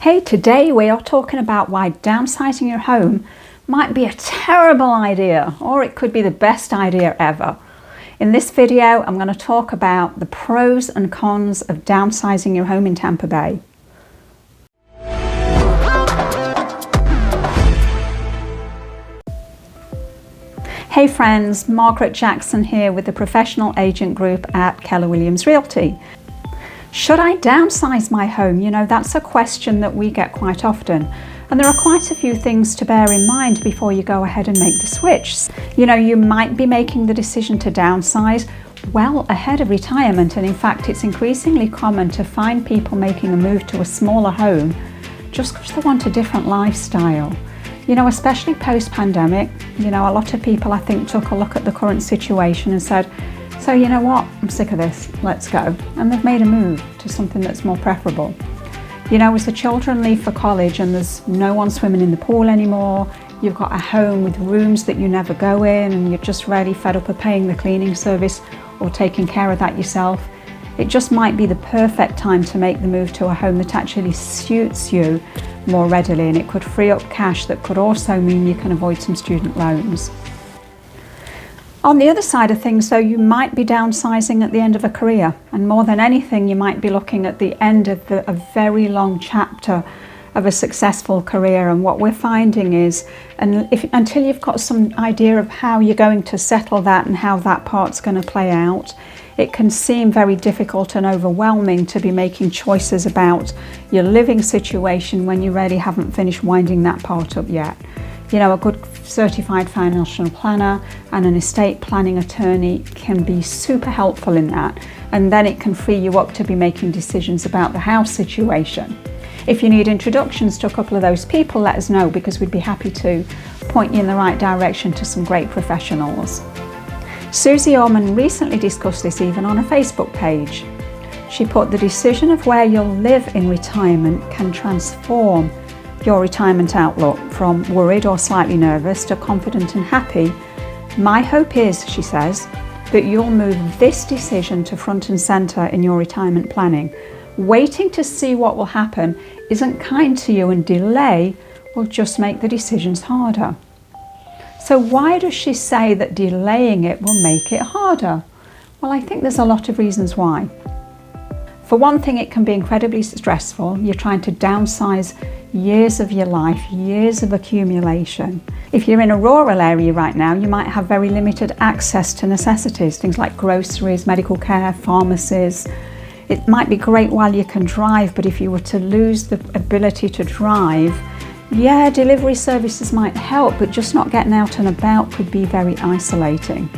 Hey, today we are talking about why downsizing your home might be a terrible idea, or it could be the best idea ever. In this video, I'm going to talk about the pros and cons of downsizing your home in Tampa Bay. Hey friends, Margaret Jackson here with the professional agent group at Keller Williams Realty. Should I downsize my home? You know, that's a question that we get quite often. And there are quite a few things to bear in mind before you go ahead and make the switch. You know, you might be making the decision to downsize well ahead of retirement. And in fact, it's increasingly common to find people making a move to a smaller home just because they want a different lifestyle. You know, especially post-pandemic, you know, a lot of people I think took a look at the current situation and said, so you know what, I'm sick of this, let's go. And they've made a move to something that's more preferable. You know, as the children leave for college and there's no one swimming in the pool anymore, you've got a home with rooms that you never go in and you're just really fed up of paying the cleaning service or taking care of that yourself, it just might be the perfect time to make the move to a home that actually suits you more readily, and it could free up cash that could also mean you can avoid some student loans. On the other side of things though, you might be downsizing at the end of a career, and more than anything you might be looking at the end of a very long chapter of a successful career. And what we're finding is, until you've got some idea of how you're going to settle that and how that part's going to play out, it can seem very difficult and overwhelming to be making choices about your living situation when you really haven't finished winding that part up yet. You know, a good certified financial planner and an estate planning attorney can be super helpful in that, and then it can free you up to be making decisions about the house situation. If you need introductions to a couple of those people, let us know, because we'd be happy to point you in the right direction to some great professionals. Susie Orman recently discussed this even on a Facebook page. She put, the decision of where you'll live in retirement can transform your retirement outlook from worried or slightly nervous to confident and happy. My hope is, she says, that you'll move this decision to front and centre in your retirement planning. Waiting to see what will happen isn't kind to you, and delay will just make the decisions harder. So why does she say that delaying it will make it harder? Well, I think there's a lot of reasons why. For one thing, it can be incredibly stressful. You're trying to downsize years of your life, years of accumulation. If you're in a rural area right now, you might have very limited access to necessities, things like groceries, medical care, pharmacies. It might be great while you can drive, but if you were to lose the ability to drive, yeah, delivery services might help, but just not getting out and about could be very isolating.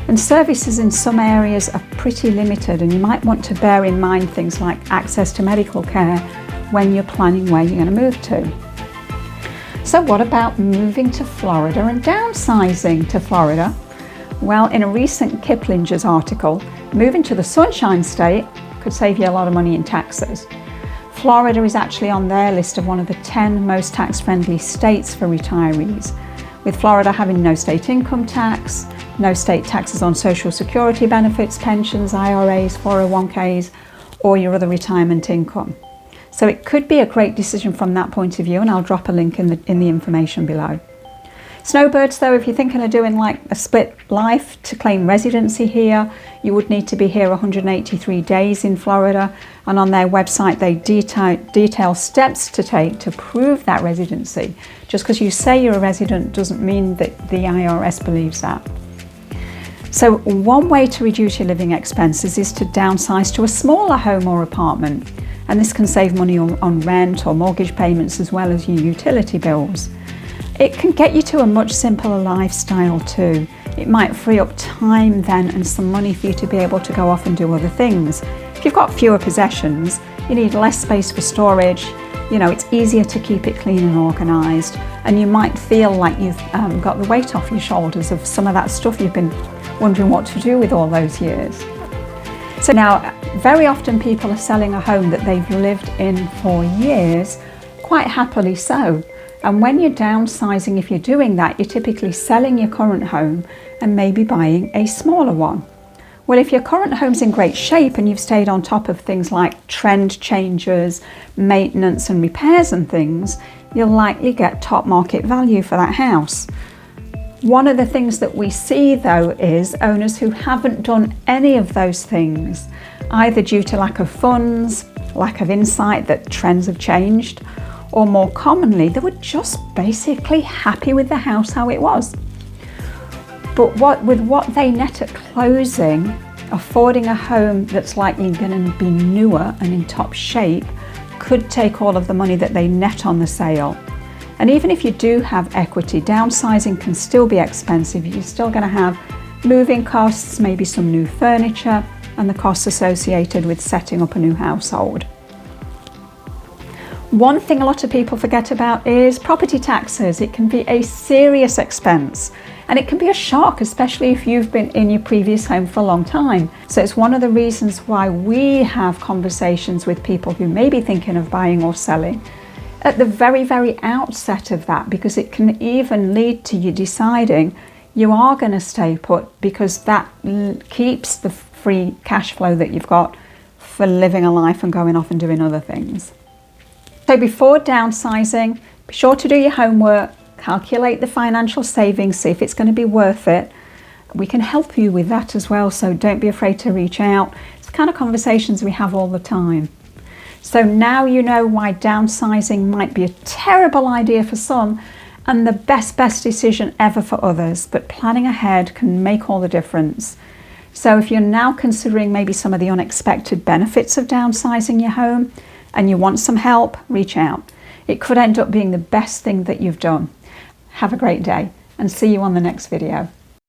And services in some areas are pretty limited, and you might want to bear in mind things like access to medical care when you're planning where you're going to move to. So what about moving to Florida and downsizing to Florida? Well, in a recent Kiplinger's article, moving to the Sunshine State could save you a lot of money in taxes. Florida is actually on their list of one of the 10 most tax-friendly states for retirees, with Florida having no state income tax, no state taxes on Social Security benefits, pensions, IRAs, 401ks, or your other retirement income. So it could be a great decision from that point of view, and I'll drop a link in the information below. Snowbirds though, if you're thinking of doing like a split life to claim residency here, you would need to be here 183 days in Florida, and on their website they detail steps to take to prove that residency. Just because you say you're a resident doesn't mean that the IRS believes that. So one way to reduce your living expenses is to downsize to a smaller home or apartment, and this can save money on rent or mortgage payments as well as your utility bills. It can get you to a much simpler lifestyle too. It might free up time then and some money for you to be able to go off and do other things. If you've got fewer possessions, you need less space for storage. You know, it's easier to keep it clean and organised, and you might feel like you've got the weight off your shoulders of some of that stuff you've been wondering what to do with all those years. So now, very often people are selling a home that they've lived in for years, quite happily so. And when you're downsizing, if you're doing that, you're typically selling your current home and maybe buying a smaller one. Well, if your current home's in great shape and you've stayed on top of things like trend changes, maintenance and repairs and things, you'll likely get top market value for that house. One of the things that we see though is owners who haven't done any of those things, either due to lack of funds, lack of insight that trends have changed, or more commonly, they were just basically happy with the house how it was. But with what they net at closing, affording a home that's likely going to be newer and in top shape could take all of the money that they net on the sale. And even if you do have equity, downsizing can still be expensive. You're still going to have moving costs, maybe some new furniture, and the costs associated with setting up a new household. One thing a lot of people forget about is property taxes. It can be a serious expense and it can be a shock, especially if you've been in your previous home for a long time. So it's one of the reasons why we have conversations with people who may be thinking of buying or selling at the very, very outset of that, because it can even lead to you deciding you are going to stay put because that keeps the free cash flow that you've got for living a life and going off and doing other things. So before downsizing, be sure to do your homework, calculate the financial savings, see if it's going to be worth it. We can help you with that as well, so don't be afraid to reach out. It's the kind of conversations we have all the time. So now you know why downsizing might be a terrible idea for some and the best decision ever for others, but planning ahead can make all the difference. So if you're now considering maybe some of the unexpected benefits of downsizing your home, and you want some help, reach out. It could end up being the best thing that you've done. Have a great day and see you on the next video.